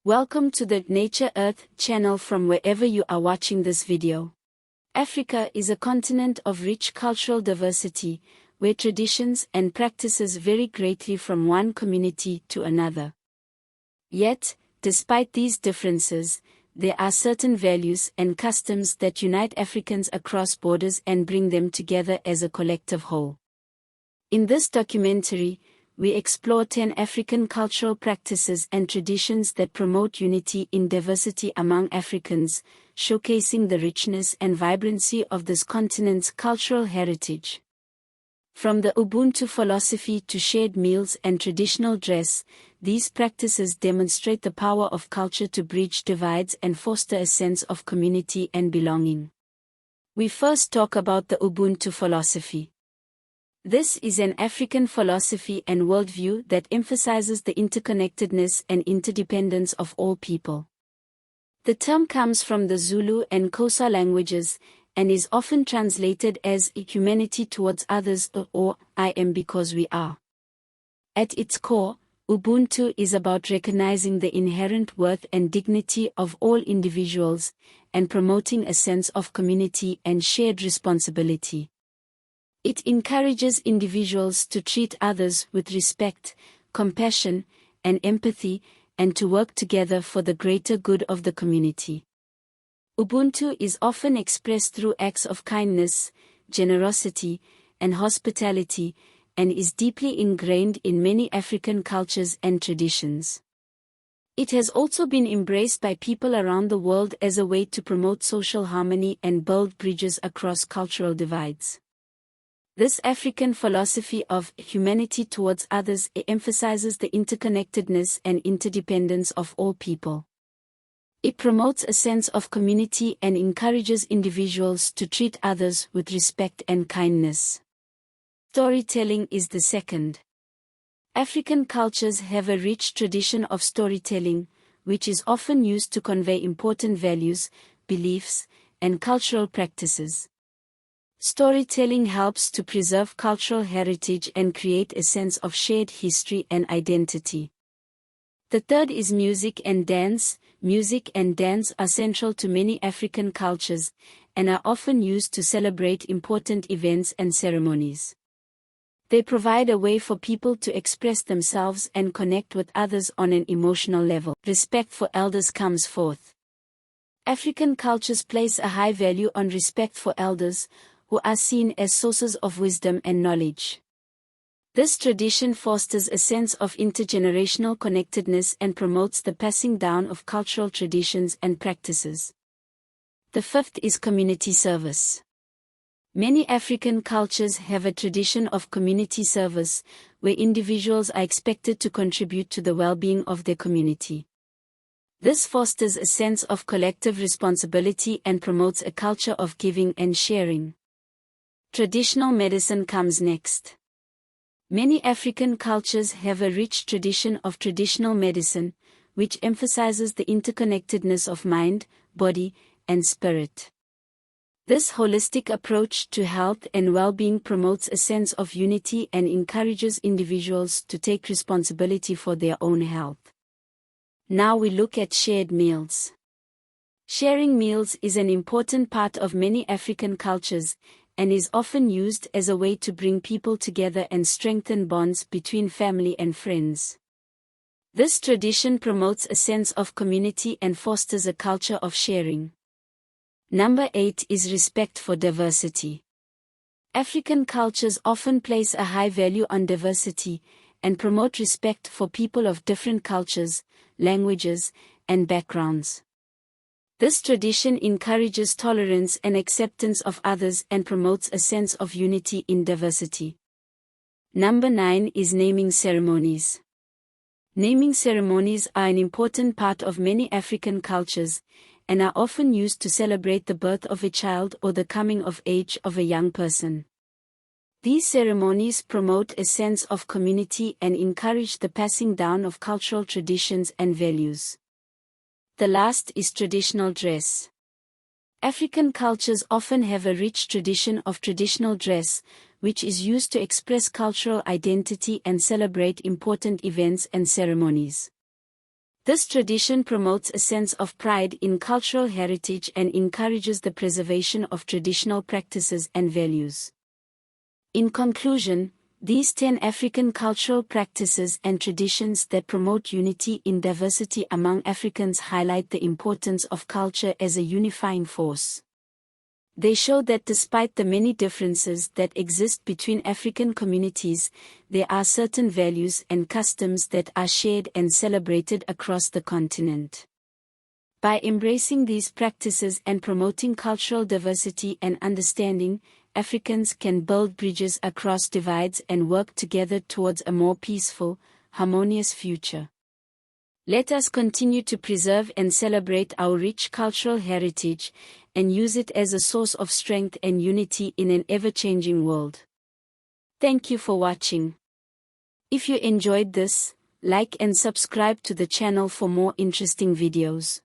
Welcome to the Nature Earth channel from wherever you are watching this video. Africa is a continent of rich cultural diversity, where traditions and practices vary greatly from one community to another. Yet, despite these differences, there are certain values and customs that unite Africans across borders and bring them together as a collective whole. In this documentary, we explore 10 African cultural practices and traditions that promote unity in diversity among Africans, showcasing the richness and vibrancy of this continent's cultural heritage. From the Ubuntu philosophy to shared meals and traditional dress, these practices demonstrate the power of culture to bridge divides and foster a sense of community and belonging. We first talk about the Ubuntu philosophy. This is an African philosophy and worldview that emphasizes the interconnectedness and interdependence of all people. The term comes from the Zulu and Xhosa languages, and is often translated as humanity towards others or I am because we are. At its core, Ubuntu is about recognizing the inherent worth and dignity of all individuals, and promoting a sense of community and shared responsibility. It encourages individuals to treat others with respect, compassion, and empathy, and to work together for the greater good of the community. Ubuntu is often expressed through acts of kindness, generosity, and hospitality, and is deeply ingrained in many African cultures and traditions. It has also been embraced by people around the world as a way to promote social harmony and build bridges across cultural divides. This African philosophy of humanity towards others emphasizes the interconnectedness and interdependence of all people. It promotes a sense of community and encourages individuals to treat others with respect and kindness. Storytelling is the second. African cultures have a rich tradition of storytelling, which is often used to convey important values, beliefs, and cultural practices. Storytelling helps to preserve cultural heritage and create a sense of shared history and identity. The third is music and dance. Music and dance are central to many African cultures, and are often used to celebrate important events and ceremonies. They provide a way for people to express themselves and connect with others on an emotional level. Respect for elders comes forth. African cultures place a high value on respect for elders, who are seen as sources of wisdom and knowledge. This tradition fosters a sense of intergenerational connectedness and promotes the passing down of cultural traditions and practices. The fifth is community service. Many African cultures have a tradition of community service, where individuals are expected to contribute to the well-being of their community. This fosters a sense of collective responsibility and promotes a culture of giving and sharing. Traditional medicine comes next. Many African cultures have a rich tradition of traditional medicine, which emphasizes the interconnectedness of mind, body, and spirit. This holistic approach to health and well-being promotes a sense of unity and encourages individuals to take responsibility for their own health. Now we look at shared meals. Sharing meals is an important part of many African cultures, and is often used as a way to bring people together and strengthen bonds between family and friends. This tradition promotes a sense of community and fosters a culture of sharing. Number 8 is respect for diversity. African cultures often place a high value on diversity, and promote respect for people of different cultures, languages, and backgrounds. This tradition encourages tolerance and acceptance of others and promotes a sense of unity in diversity. Number 9 is naming ceremonies. Naming ceremonies are an important part of many African cultures, and are often used to celebrate the birth of a child or the coming of age of a young person. These ceremonies promote a sense of community and encourage the passing down of cultural traditions and values. The last is traditional dress. African cultures often have a rich tradition of traditional dress, which is used to express cultural identity and celebrate important events and ceremonies. This tradition promotes a sense of pride in cultural heritage and encourages the preservation of traditional practices and values. In conclusion, these 10 African cultural practices and traditions that promote unity in diversity among Africans highlight the importance of culture as a unifying force. They show that despite the many differences that exist between African communities, there are certain values and customs that are shared and celebrated across the continent. By embracing these practices and promoting cultural diversity and understanding, Africans can build bridges across divides and work together towards a more peaceful, harmonious future. Let us continue to preserve and celebrate our rich cultural heritage, and use it as a source of strength and unity in an ever-changing world. Thank you for watching. If you enjoyed this, like and subscribe to the channel for more interesting videos.